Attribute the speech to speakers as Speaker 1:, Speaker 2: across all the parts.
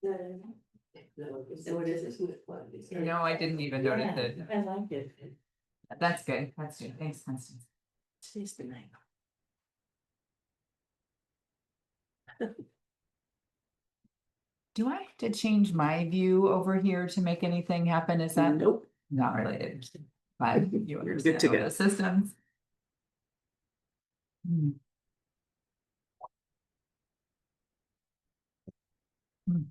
Speaker 1: No, I didn't even notice it.
Speaker 2: I like it.
Speaker 1: That's good. That's good. Thanks, Constance.
Speaker 2: Today's the night.
Speaker 1: Do I have to change my view over here to make anything happen? Is that
Speaker 2: Nope.
Speaker 1: not related? But you
Speaker 2: You're
Speaker 1: understand
Speaker 2: good to
Speaker 1: all
Speaker 2: go.
Speaker 1: the systems. Hmm. Hmm.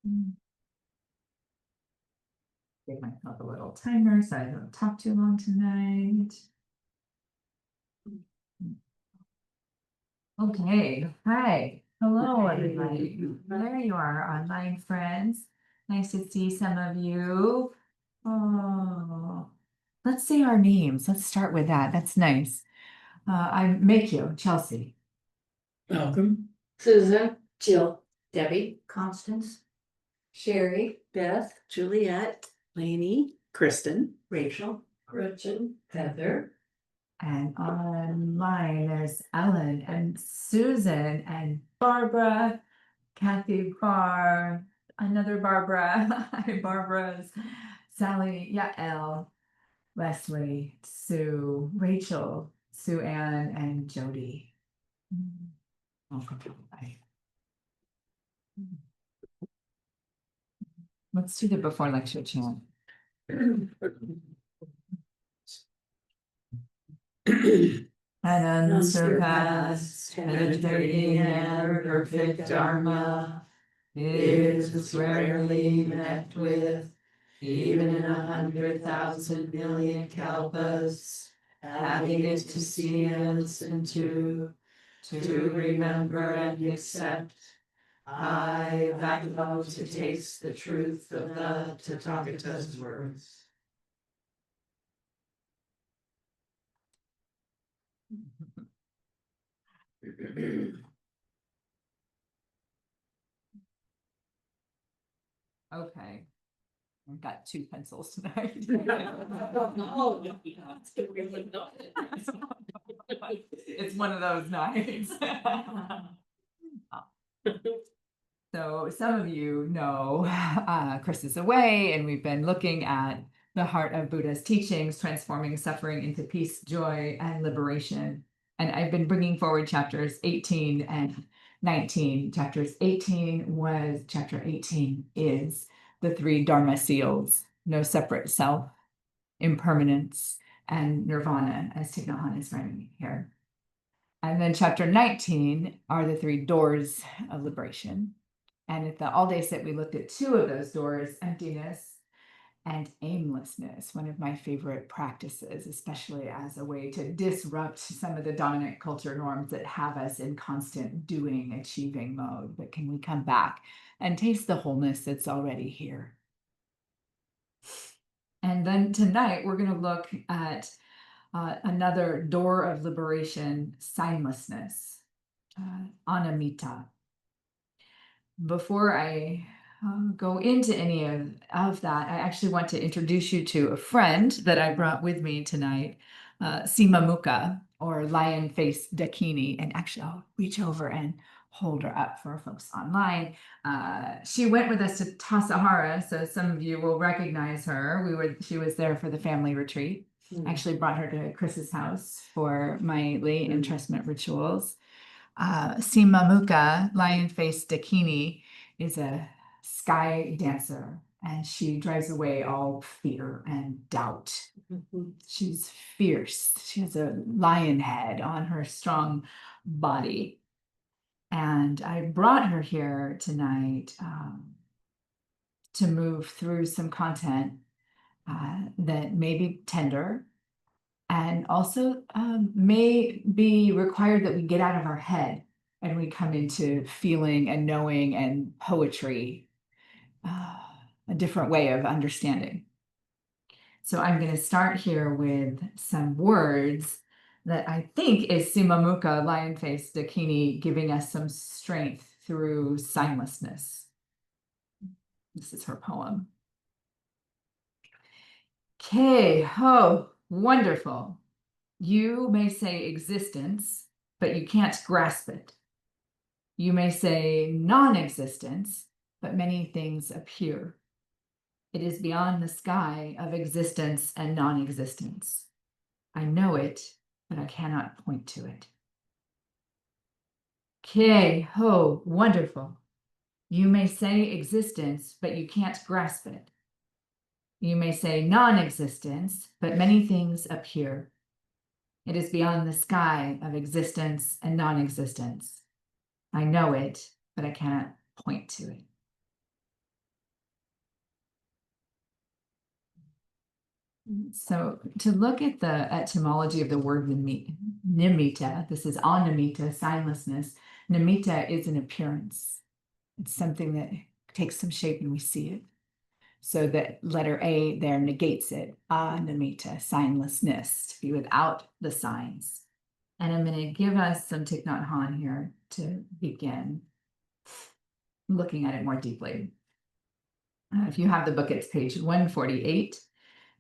Speaker 1: Hmm. Give myself a little timer so I don't talk too long tonight. Okay, hi, hello,
Speaker 2: Hi.
Speaker 1: everybody. There you are, online friends. Nice to see some of you. Oh, let's say our names. Let's start with that. That's nice. I'm Makyo, Chelsea.
Speaker 2: Welcome.
Speaker 3: Susan, Jill, Debbie, Constance, Sherry,
Speaker 2: Beth, Juliet, Lainey, Kristen.
Speaker 3: Rachel, Gretchen, Heather,
Speaker 1: And online, there's Ellen and Susan and Barbara, Kathy Barr, another Barbara, hi Barbara's, Sally, Yael, Leslie, Sue, Rachel, Sue Ann, and Jody. Welcome, everybody. Let's do the before lecture chant. And unsurpassed, penetrating and perfect Dharma is rarely met with, even in 100,000 million kalpas, having it to see and listen to remember and accept. I vow to taste the truth of the Tathagata's words. Okay. I've got 2 pencils tonight. It's one of those nights. So some of you know Chris is away, and we've been looking at the heart of Buddha's teachings, transforming suffering into peace, joy, and liberation. And I've been bringing forward chapters 18 and 19. Chapter 18 is the 3 Dharma seals: no separate self, impermanence, and nirvana, as Thich Nhat Hanh is writing here. And then chapter 19 are the 3 doors of liberation. And at the all day sit, we looked at 2 of those doors: emptiness and aimlessness, one of my favorite practices, especially as a way to disrupt some of the dominant culture norms that have us in constant doing, achieving mode. But can we come back and taste the wholeness that's already here? And then tonight, we're going to look at another door of liberation: signlessness, anamita. Before I go into any of that, I actually want to introduce you to a friend that I brought with me tonight, Sima Mukha, or Lion Face Dakini. And actually, I'll reach over and hold her up for folks online. She went with us to Tassajara, so some of you will recognize her. She was there for the family retreat. Actually brought her to Chris's house for my lay entrustment rituals. Sima Mukha, Lion Face Dakini, is a sky dancer, and she drives away all fear and doubt. She's fierce. She has a lion head on her strong body. And I brought her here tonight to move through some content that may be tender, and also may be required that we get out of our head and we come into feeling and knowing and poetry, a different way of understanding. So I'm going to start here with some words that I think is Sima Mukha, Lion Face Dakini, giving us some strength through signlessness. This is her poem. Okay, oh, wonderful. You may say existence, but you can't grasp it. You may say non-existence, but many things appear. It is beyond the sky of existence and non-existence. I know it, but I cannot point to it. Okay, ho, wonderful. You may say existence, but you can't grasp it. You may say non-existence, but many things appear. It is beyond the sky of existence and non-existence. I know it, but I cannot point to it. So to look at the etymology of the word nimitta, this is animitta, signlessness. Nimitta is an appearance. It's something that takes some shape and we see it. So the letter A there negates it. Animitta, signlessness, to be without the signs. And I'm going to give us some Thich Nhat Hanh here to begin looking at it more deeply. If you have the book, it's page 148.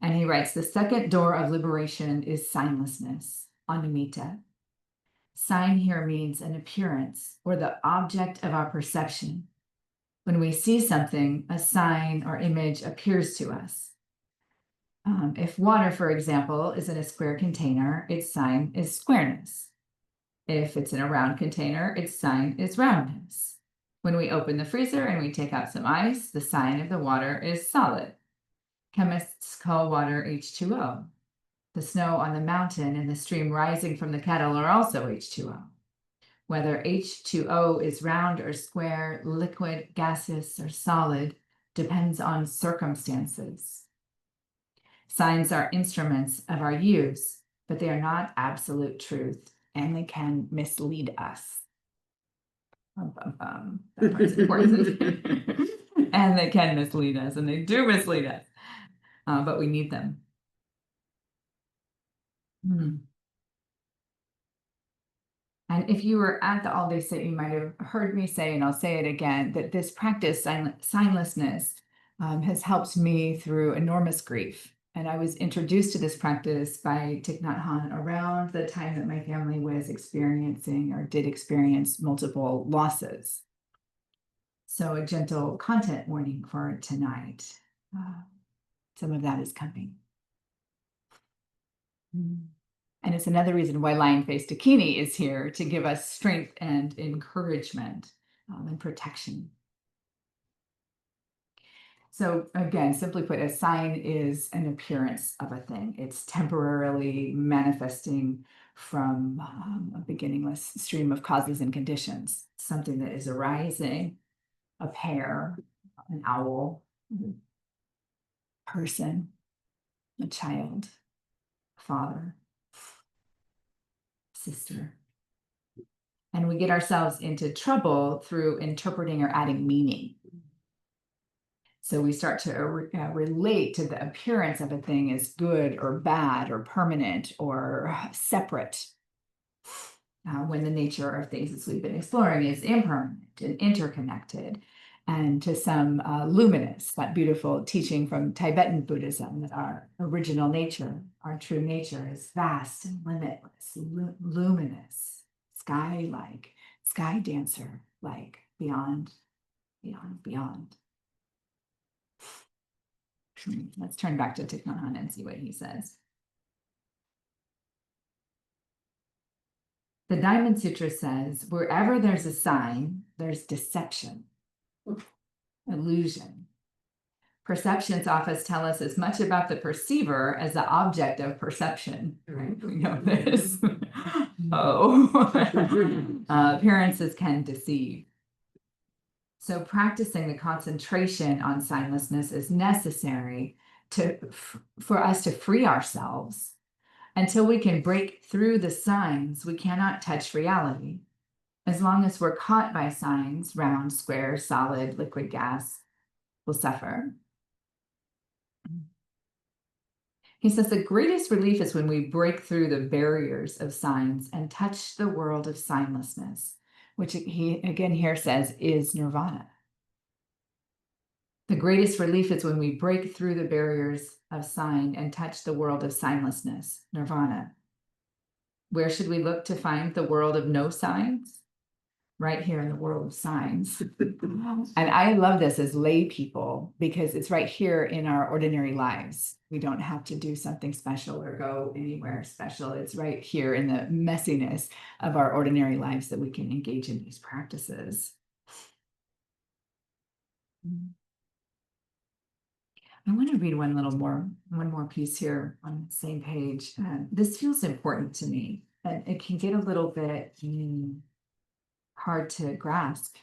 Speaker 1: And he writes, the second door of liberation is signlessness, animitta. Sign here means an appearance or the object of our perception. When we see something, a sign or image appears to us. If water, for example, is in a square container, its sign is squareness. If it's in a round container, its sign is roundness. When we open the freezer and we take out some ice, the sign of the water is solid. Chemists call water H2O. The snow on the mountain and the stream rising from the kettle are also H2O. Whether H2O is round or square, liquid, gaseous, or solid depends on circumstances. Signs are instruments of our use, but they are not absolute truth, and they can mislead us. That part's important. And they can mislead us, and they do mislead us. But we need them. And if you were at the all-day sit, you might have heard me say, and I'll say it again, that this practice, signlessness, has helped me through enormous grief. And I was introduced to this practice by Thich Nhat Hanh around the time that my family was experiencing or did experience multiple losses. So a gentle content warning for tonight. Some of that is coming. And it's another reason why Lion-Faced Dakini is here, to give us strength and encouragement and protection. So again, simply put, a sign is an appearance of a thing. It's temporarily manifesting from a beginningless stream of causes and conditions. Something that is arising, a pear, an owl, a person, a child, father, sister. And we get ourselves into trouble through interpreting or adding meaning. So we start to relate to the appearance of a thing as good or bad or permanent or separate, when the nature of things, as we've been exploring, is impermanent and interconnected, and to some luminous, that beautiful teaching from Tibetan Buddhism, that our original nature, our true nature, is vast and limitless, luminous, sky-like, sky dancer-like, beyond, beyond, beyond. Let's turn back to Thich Nhat Hanh and see what he says. The Diamond Sutra says, wherever there's a sign, there's deception, illusion. Perceptions often tell us as much about the perceiver as the object of perception. Right? We know this. Appearances can deceive. So practicing the concentration on signlessness is necessary for us to free ourselves. Until we can break through the signs, we cannot touch reality. As long as we're caught by signs, round, square, solid, liquid, gas, we'll suffer. He says the greatest relief is when we break through the barriers of signs and touch the world of signlessness, which he again here says is nirvana. The greatest relief is when we break through the barriers of sign and touch the world of signlessness, nirvana. Where should we look to find the world of no signs? Right here in the world of signs. And I love this as lay people because it's right here in our ordinary lives. We don't have to do something special or go anywhere special. It's right here in the messiness of our ordinary lives that we can engage in these practices. I want to read one more piece here on the same page. This feels important to me, and it can get a little bit hard to grasp.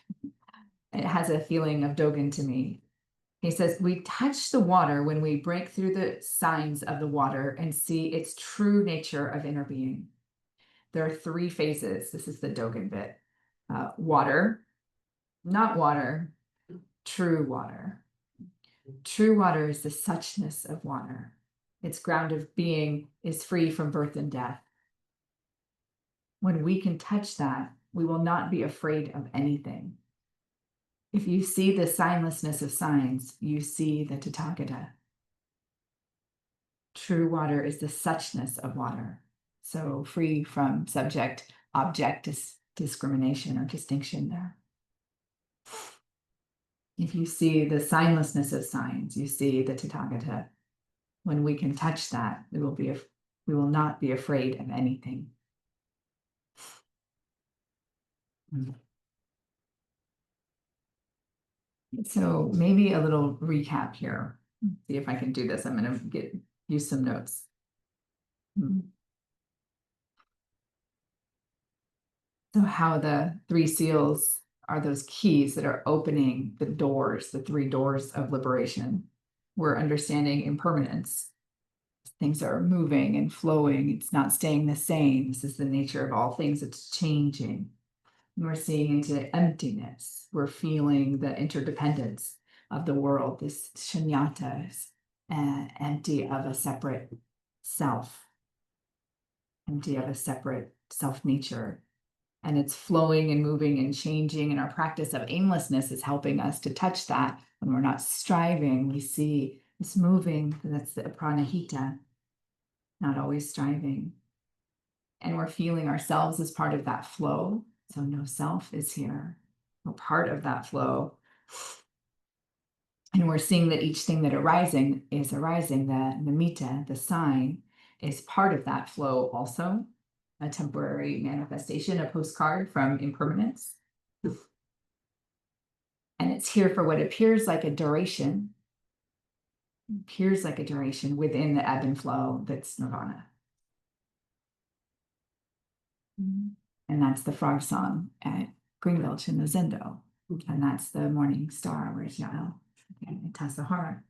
Speaker 1: It has a feeling of Dogen to me. He says, we touch the water when we break through the signs of the water and see its true nature of inner being. There are three phases. This is the Dogen bit. Water, not water, true water. True water is the suchness of water. Its ground of being is free from birth and death. When we can touch that, we will not be afraid of anything. If you see the signlessness of signs, you see the Tathagata. True water is the suchness of water, so free from subject-object discrimination or distinction there. If you see the signlessness of signs, you see the Tathagata. When we can touch that, we will not be afraid of anything. So maybe a little recap here. See if I can do this. I'm going to use some notes. So how the three seals are those keys that are opening the doors, the three doors of liberation. We're understanding impermanence. Things are moving and flowing. It's not staying the same. This is the nature of all things. It's changing. And we're seeing into emptiness. We're feeling the interdependence of the world. This shunyata is empty of a separate self, empty of a separate self-nature. And it's flowing and moving and changing. And our practice of aimlessness is helping us to touch that. When we're not striving, we see this moving. That's the pranahita, not always striving. And we're feeling ourselves as part of that flow. So no self is here. We're part of that flow. And we're seeing that each thing that is arising, the nimitta, the sign, is part of that flow also. A temporary manifestation, a postcard from impermanence. And it's here for what appears like a duration. Appears like a duration within the ebb and flow that's nirvana. And that's the frog song at Greenville in the Zendo. And that's the morning star, where's Yael and Tassahara.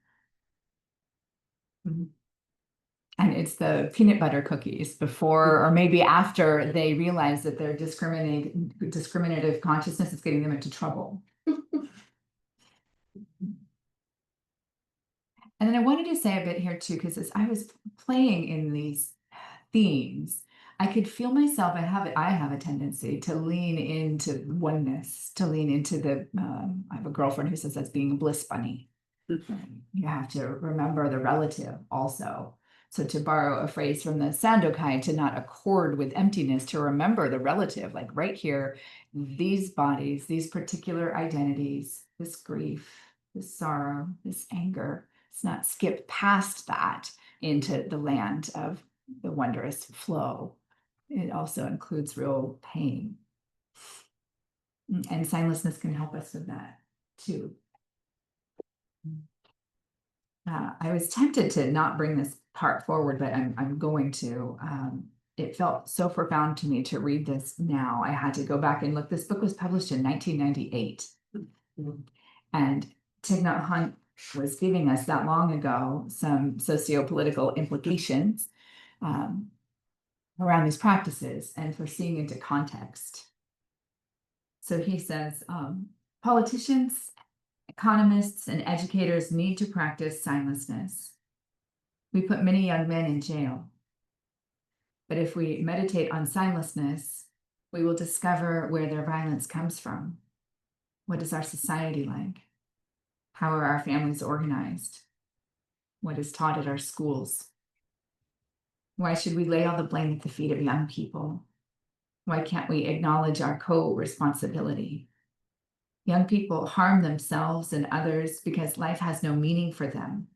Speaker 1: And it's the peanut butter cookies before or maybe after they realize that their discriminative consciousness is getting them into trouble. And then I wanted to say a bit here too, because as I was playing in these themes, I could feel myself, I have a tendency to lean into oneness, to lean into I have a girlfriend who says that's being a bliss bunny. You have to remember the relative also. So to borrow a phrase from the Sandokai, to not accord with emptiness, to remember the relative, like right here, these bodies, these particular identities, this grief, this sorrow, this anger, let's not skip past that into the land of the wondrous flow. It also includes real pain. And signlessness can help us with that too. I was tempted to not bring this part forward, but I'm going to. It felt so profound to me to read this now. I had to go back and look. This book was published in 1998. And Thich Nhat Hanh was giving us that long ago some socio-political implications around these practices and for seeing into context. So he says, politicians, economists, and educators need to practice signlessness. We put many young men in jail. But if we meditate on signlessness, we will discover where their violence comes from. What is our society like? How are our families organized? What is taught at our schools? Why should we lay all the blame at the feet of young people? Why can't we acknowledge our co-responsibility? Young people harm themselves and others because life has no meaning for them.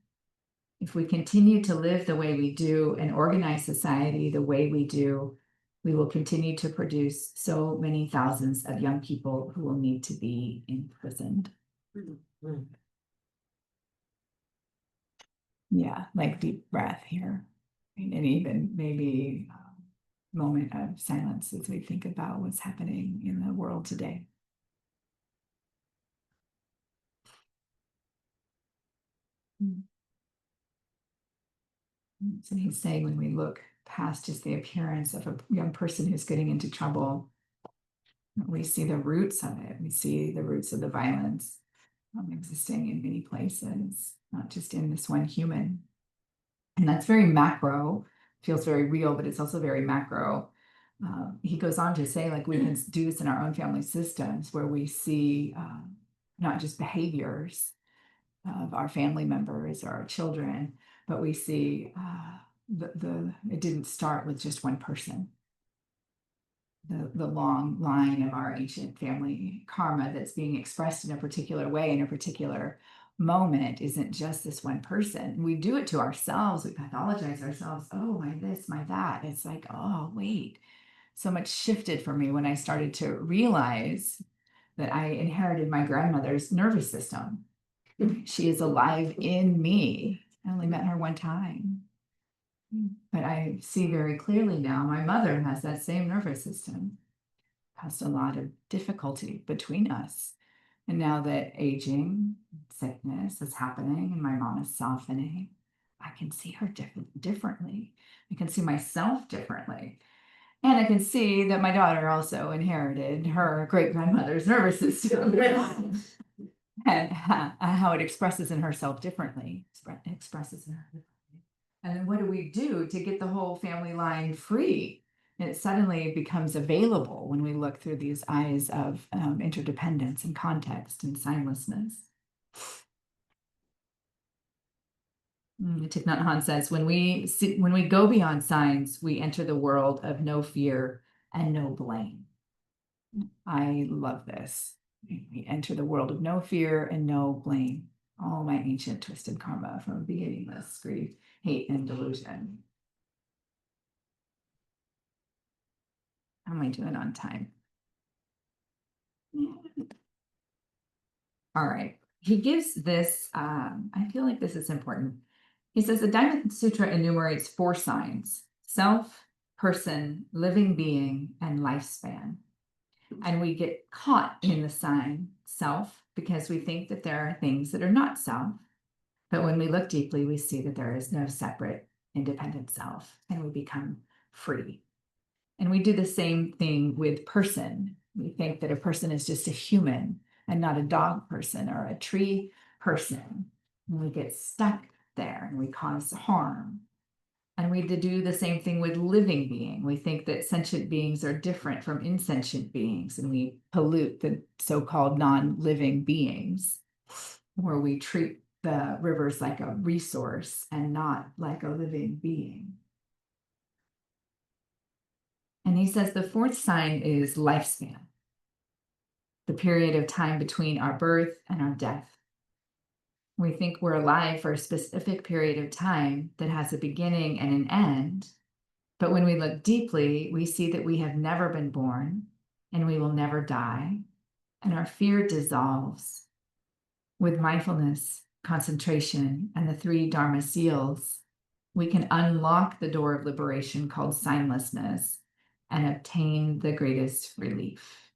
Speaker 1: If we continue to live the way we do and organize society the way we do, we will continue to produce so many thousands of young people who will need to be imprisoned. Yeah, like deep breath here. And even maybe a moment of silence as we think about what's happening in the world today. So he's saying when we look past just the appearance of a young person who's getting into trouble, we see the roots of it. We see the roots of the violence existing in many places, not just in this one human. And that's very macro, feels very real, but it's also very macro. He goes on to say, like, we can do this in our own family systems where we see not just behaviors of our family members or our children, but we see it didn't start with just one person. The long line of our ancient family karma that's being expressed in a particular way in a particular moment isn't just this one person. We do it to ourselves. We pathologize ourselves. Oh, my this, my that. It's like, oh, wait. So much shifted for me when I started to realize that I inherited my grandmother's nervous system. She is alive in me. I only met her one time. But I see very clearly now my mother has that same nervous system. Caused a lot of difficulty between us. And now that aging, sickness is happening and my mom is softening, I can see her differently. I can see myself differently. And I can see that my daughter also inherited her great grandmother's nervous system. And how it expresses in herself differently, expresses in her differently. And then what do we do to get the whole family line free? And it suddenly becomes available when we look through these eyes of interdependence and context and signlessness. Thich Nhat Hanh says, when we go beyond signs, we enter the world of no fear and no blame. I love this. We enter the world of no fear and no blame. All my ancient twisted karma from beginningless grief, hate, and delusion. How am I doing on time? All right. He gives this, I feel like this is important. He says the Diamond Sutra enumerates 4 signs: self, person, living being, and lifespan. And we get caught in the sign self because we think that there are things that are not self. But when we look deeply, we see that there is no separate, independent self, and we become free. And we do the same thing with person. We think that a person is just a human and not a dog person or a tree person. And we get stuck there and we cause harm. And we do the same thing with living being. We think that sentient beings are different from insentient beings, and we pollute the so-called non-living beings, where we treat the rivers like a resource and not like a living being. And he says the 4th sign is lifespan, the period of time between our birth and our death. We think we're alive for a specific period of time that has a beginning and an end. But when we look deeply, we see that we have never been born and we will never die. And our fear dissolves. With mindfulness, concentration, and the 3 Dharma seals, we can unlock the door of liberation called signlessness and obtain the greatest relief.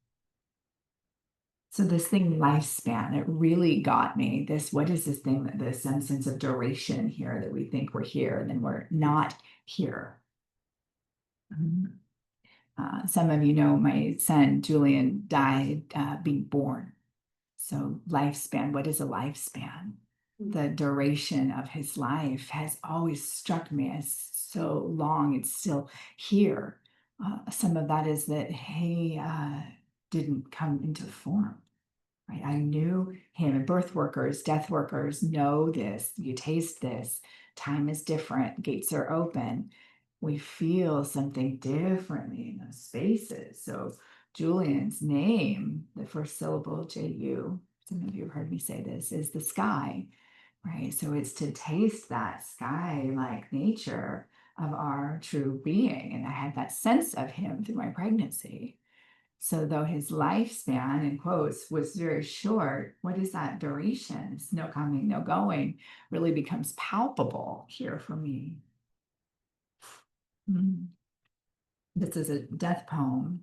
Speaker 1: So this thing, lifespan, it really got me. What is this thing, that this sense of duration here, that we think we're here and then we're not here. Some of you know my son, Julian, died being born. So lifespan, what is a lifespan? The duration of his life has always struck me as so long. It's still here. Some of that is that he didn't come into form. Right? I knew him, and birth workers, death workers know this. You taste this. Time is different. Gates are open. we feel something differently in those spaces. So Julian's name, the first syllable, Ju, some of you have heard me say this, is the sky, right? So it's to taste that sky like nature of our true being. And I had that sense of him through my pregnancy. So though his lifespan, in quotes, was very short, what is that duration? It's no coming, no going, really becomes palpable here for me. This is a death poem,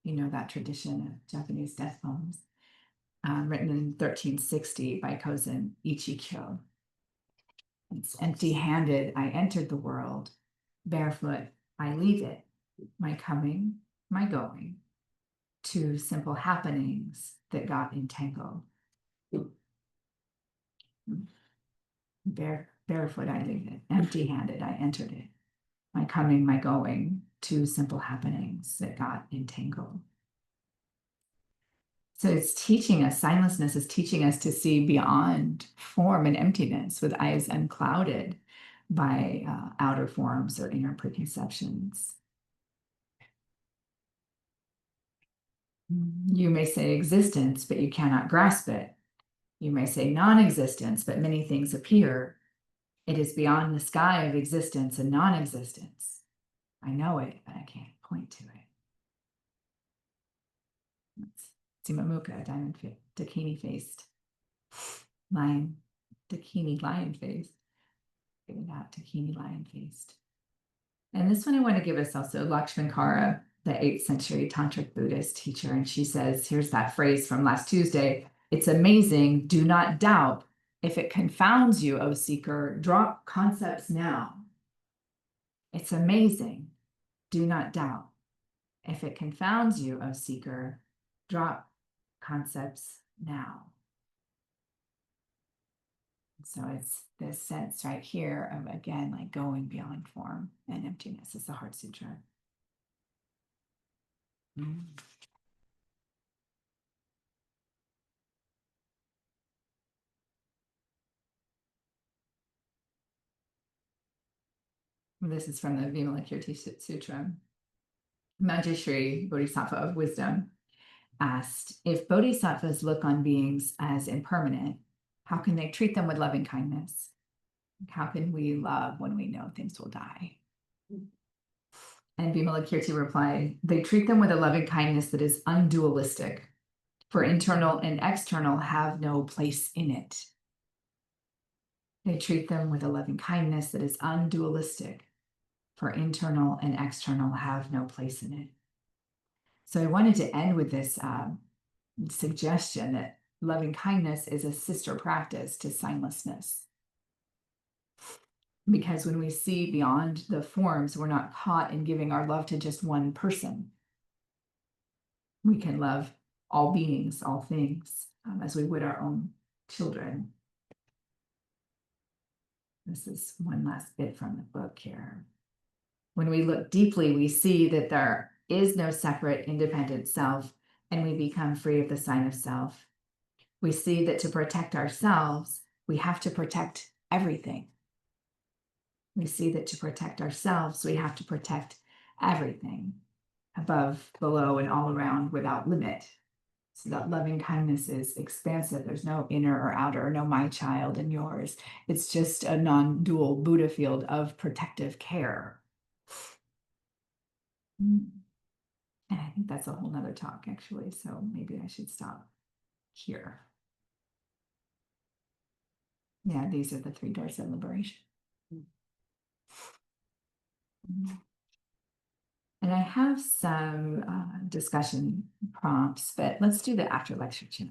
Speaker 1: you know, that tradition of Japanese death poems, written in 1360 by Kozen Ichikyo. It's empty-handed, I entered the world. Barefoot, I leave it. My coming, my going. Two simple happenings that got entangled. Barefoot, I leave it. Empty-handed, I entered it. My coming, my going. Two simple happenings that got entangled. So it's teaching us, signlessness is teaching us to see beyond form and emptiness with eyes unclouded by outer forms or inner preconceptions. You may say existence, but you cannot grasp it. You may say non-existence, but many things appear. It is beyond the sky of existence and non-existence. I know it, but I can't point to it. Simamuka, diamond dakini faced lion, dakini lion faced. Give it out, dakini lion faced. And this one I want to give us also Lakshmankara, the 8th century tantric Buddhist teacher. And she says, here's that phrase from last Tuesday. It's amazing. Do not doubt. If it confounds you, O seeker, drop concepts now. It's amazing. Do not doubt. If it confounds you, O seeker, drop concepts now. So it's this sense right here of, again, like going beyond form and emptiness is the Heart Sutra. This is from the Vimalakirti Sutra. Manjushri, Bodhisattva of wisdom, asked, if bodhisattvas look on beings as impermanent, how can they treat them with loving kindness? How can we love when we know things will die? And Vimalakirti replied, they treat them with a loving kindness that is undualistic, for internal and external have no place in it. They treat them with a loving kindness that is undualistic, for internal and external have no place in it. So I wanted to end with this suggestion that loving kindness is a sister practice to signlessness. Because when we see beyond the forms, we're not caught in giving our love to just one person. We can love all beings, all things, as we would our own children. This is one last bit from the book here. When we look deeply, we see that there is no separate, independent self, and we become free of the sign of self. We see that to protect ourselves, we have to protect everything. We see that to protect ourselves, we have to protect everything, above, below, and all around without limit. So that loving kindness is expansive. There's no inner or outer, no my child and yours. It's just a non-dual Buddha field of protective care. And I think that's a whole nother talk, actually. So maybe I should stop here. Yeah, these are the 3 doors of liberation. And I have some discussion prompts, but let's do the after lecture chat.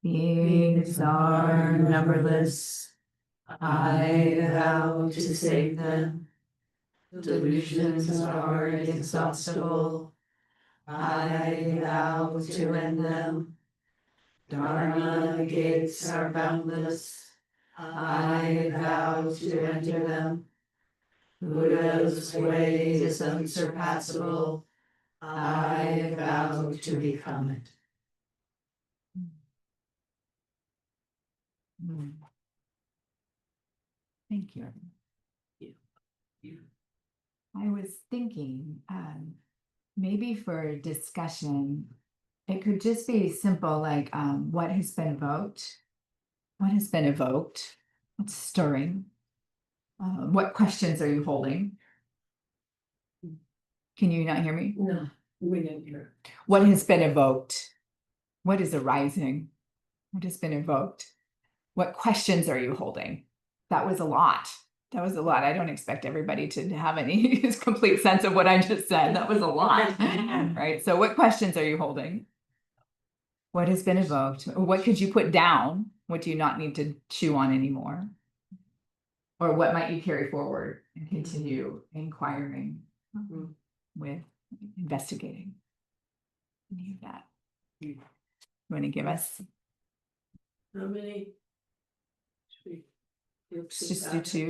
Speaker 1: Beings are numberless. I vow to save them. Delusions are inexhaustible. I vow to end them. Dharma gates are boundless. I vow to enter them. Buddha's way is unsurpassable. I vow to become it. Mm. Thank you. I was thinking, maybe for discussion, it could just be simple, like, what has been evoked? What has been evoked? What's stirring? What questions are you holding? Can you not hear me?
Speaker 3: No, we didn't hear.
Speaker 1: What has been evoked? What is arising? What has been evoked? What questions are you holding? That was a lot. That was a lot. I don't expect everybody to have any complete sense of what I just said. That was a lot, right? So what questions are you holding? What has been evoked? What could you put down? What do you not need to chew on anymore? Or what might you carry forward and continue inquiring with, investigating? Any of that? You want to give us?
Speaker 2: How many? Should we
Speaker 1: Just do two.